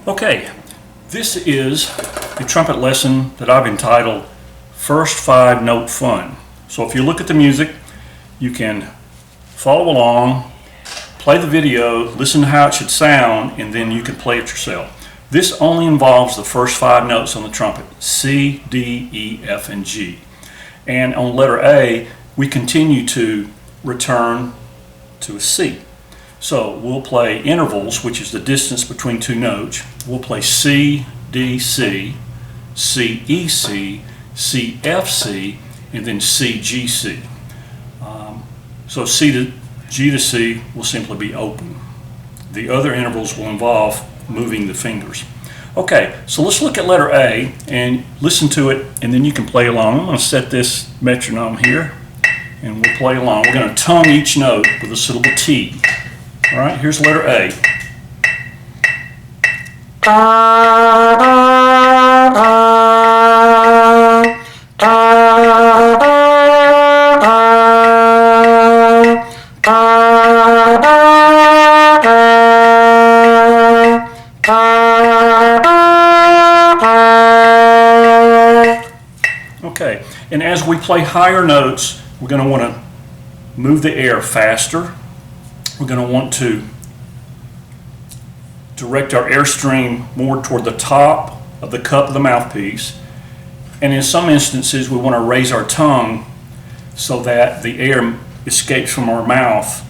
Okay, this is a trumpet lesson that I've entitled First 5-Note Fun. So if you look at the music, you can follow along, play the video, listen to how it should sound, and then you can play it yourself. This only involves the first 5 notes on the trumpet, C, D, E, F, and G. And on letter A, we continue to return to a C. So we'll play intervals, which is the distance between 2 notes. We'll play C, D, C, C, E, C, C, F, C, and then C, G, C. So C to G to C will simply be open. The other intervals will involve moving the fingers. Okay, so let's look at letter A and listen to it, and then you can play along. I'm going to set this metronome here, and we'll play along. We're going to tongue each note with a syllable T. All right, here's letter A. Okay, and as we play higher notes, we're going to want to move the air faster. We're going to want to direct our airstream more toward the top of the cup of the mouthpiece. And in some instances, we want to raise our tongue so that the air escapes from our mouth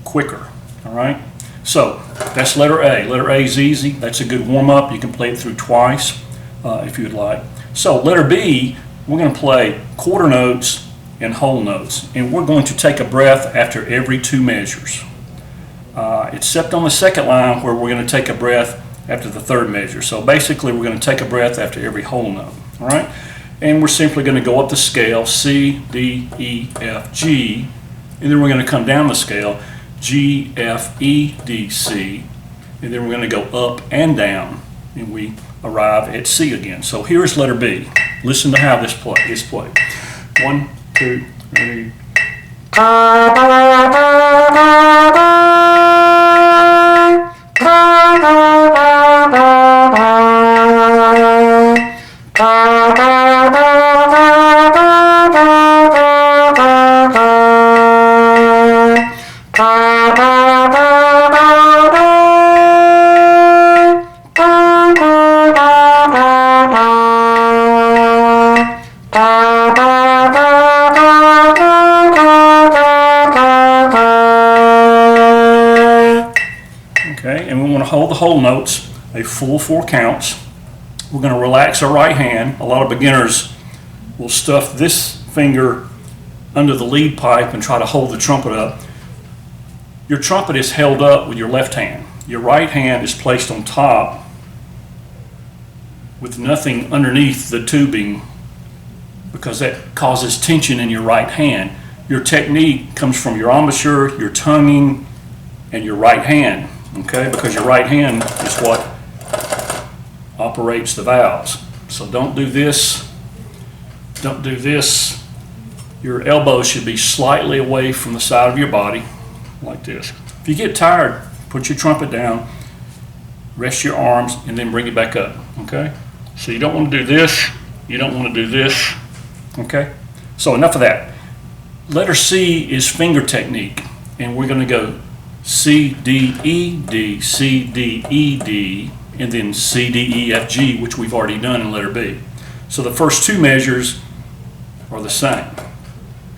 quicker. All right? So that's letter A. Letter A is easy. That's a good warm-up. You can play it through twice if you'd like. So letter B, we're going to play quarter notes and whole notes, and we're going to take a breath after every 2 measures, except on the second line where we're going to take a breath after the 3rd measure. So basically we're going to take a breath after every whole note. All right, and we're simply going to go up the scale, C, D, E, F, G, and then we're going to come down the scale, G, F, E, D, C, and then we're going to go up and down, and we arrive at C again. So here's letter B. Listen to how this is played. 1, 2, 3. Okay, and we want to hold the whole notes a full 4 counts. We're going to relax our right hand. A lot of beginners will stuff this finger under the lead pipe and try to hold the trumpet up. Your trumpet is held up with your left hand. Your right hand is placed on top with nothing underneath the tubing because that causes tension in your right hand. Your technique comes from your embouchure, your tonguing, and your right hand. Okay, because your right hand is what operates the valves. So don't do this. Don't do this. Your elbow should be slightly away from the side of your body, like this. If you get tired, put your trumpet down, rest your arms, and then bring it back up. Okay? So you don't want to do this. You don't want to do this. Okay? So enough of that. Letter C is finger technique, and we're going to go C, D, E, D, C, D, E, D, and then C, D, E, F, G, which we've already done in letter B. So the first 2 measures are the same.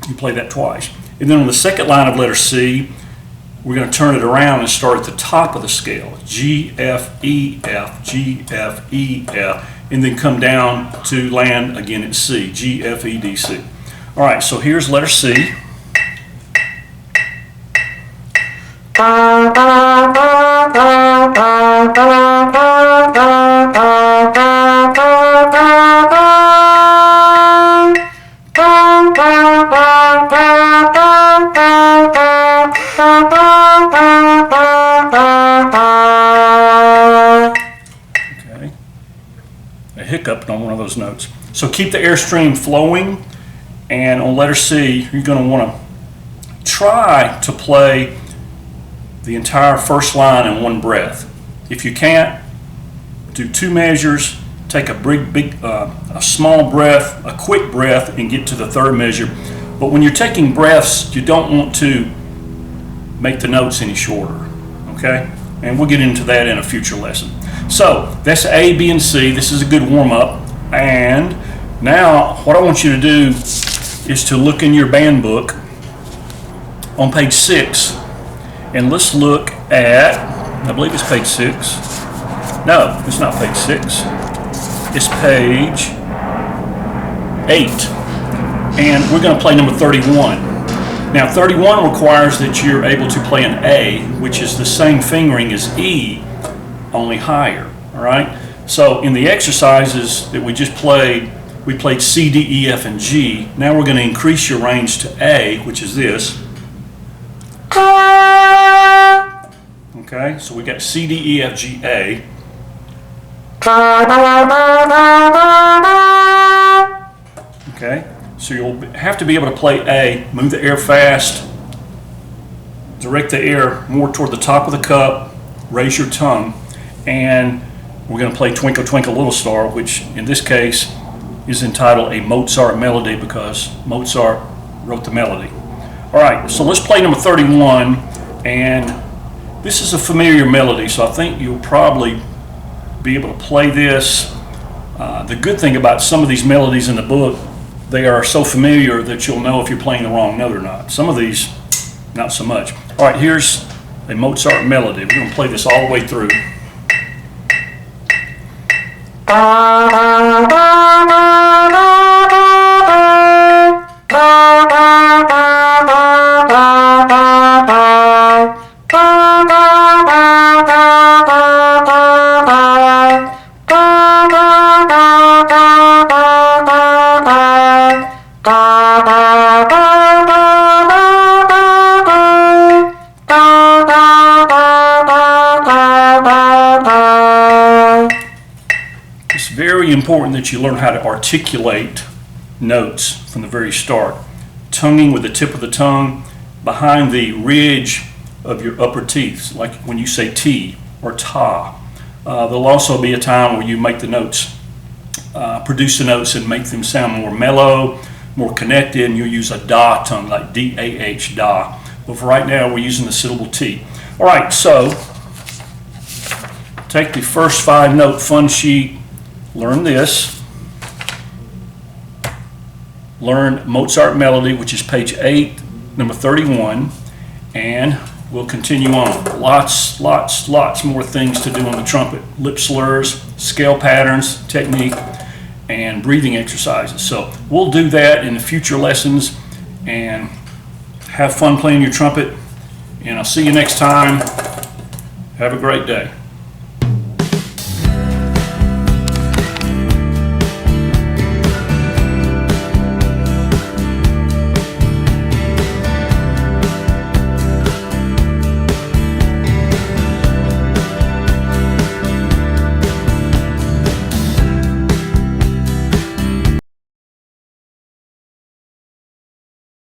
You play that twice. And then on the second line of letter C, we're going to turn it around and start at the top of the scale, G, F, E, F, G, F, E, F, and then come down to land again at C, G, F, E, D, C. All right, so here's letter C. Okay, a hiccup on one of those notes. So keep the airstream flowing, and on letter C, you're going to want to try to play the entire first line in one breath. If you can't, do 2 measures, take a small breath, a quick breath, and get to the 3rd measure. But when you're taking breaths, you don't want to make the notes any shorter, okay? And we'll get into that in a future lesson. So that's A, B, and C. This is a good warm-up. And now what I want you to do is to look in your band book on page 6, and let's look at, I believe it's page 6. No, it's not page 6. It's page 8. And we're going to play number 31. Now 31 requires that you're able to play an A, which is the same fingering as E, only higher, all right? So in the exercises that we just played, we played C, D, E, F, and G. Now we're going to increase your range to A, which is this. Okay, so we got C, D, E, F, G, A. Okay, so you'll have to be able to play A, move the air fast, direct the air more toward the top of the cup, raise your tongue, and we're going to play Twinkle Twinkle Little Star, which in this case is entitled a Mozart melody because Mozart wrote the melody. All right, so let's play number 31, and this is a familiar melody, so I think you'll probably be able to play this. The good thing about some of these melodies in the book, they are so familiar that you'll know if you're playing the wrong note or not. Some of these, not so much. All right, here's a Mozart melody. We're going to play this all the way through. It's very important that you learn how to articulate notes from the very start. Tonguing with the tip of the tongue behind the ridge of your upper teeth, like when you say T or ta. There'll also be a time where you make the notes, produce the notes and make them sound more mellow, more connected, and you'll use a da tongue, like D-A-H, da. But for right now, we're using the syllable T. All right, so take the first 5-note fun sheet, learn this, learn Mozart melody, which is page 8, number 31, and we'll continue on. Lots more things to do on the trumpet. Lip slurs, scale patterns, technique, and breathing exercises. So we'll do that in the future lessons, and have fun playing your trumpet, and I'll see you next time. Have a great day.